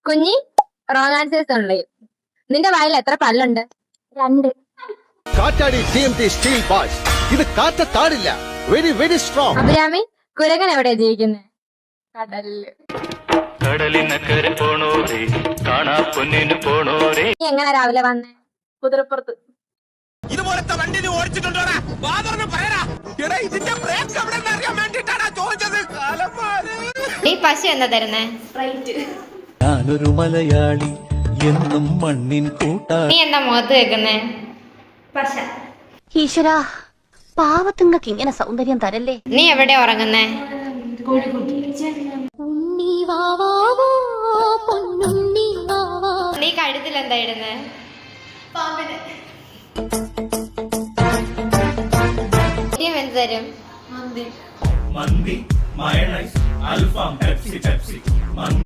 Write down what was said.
കുഞ്ഞി wrong answers ഉണ്ട്. നിന്റെ വായിൽ എത്ര പല്ലുണ്ട്? 2. കാറ്റാടി TMT സ്റ്റീൽ ബാൾസ്. ഇത് കാറ്റത്താടില്ല. Very very strong. അഭിരാമി, കുരകൻ എവിടെയാ ജീവിക്കുന്നത്? കടലില്. കടലിനക്കരെ പോണോരേ, കാണാ പൊന്നിന് പോണോരേ. നീ എങ്ങനെ രാവിലെ വന്നേ? കുതിരപ്പുറത്ത്. ഇതുപോലത്തെ വണ്ടി നീ ഓടിച്ചിട്ടുണ്ടോടാ? വാതറിന് പറയടാ. എടാ ഇതിന്റെ ബ്രേക്ക് എവിടെന്ന് അറിയാൻ വേണ്ടിട്ടാണ് ചോദിച്ചത്. നീ പശു എന്താ തരുന്നേ? ഞാനൊരു മലയാളി എന്നും മണ്ണിൻ കൂട്ടാ. നീ എന്താ മുഖത്ത് വെക്കുന്നേ? പശ. ഈശ്വരാ, പാവത്തുങ്ങൾക്ക് ഇങ്ങനെ സൗന്ദര്യം തരല്ലേ. നീ എവിടെ ഉറങ്ങുന്നേ? നീ കഴുത്തിൽ എന്താ ഇടുന്നേ? എന്ത് തരും? മന്തി, മയണൈസ്, അൽഫാം, പെപ്സി.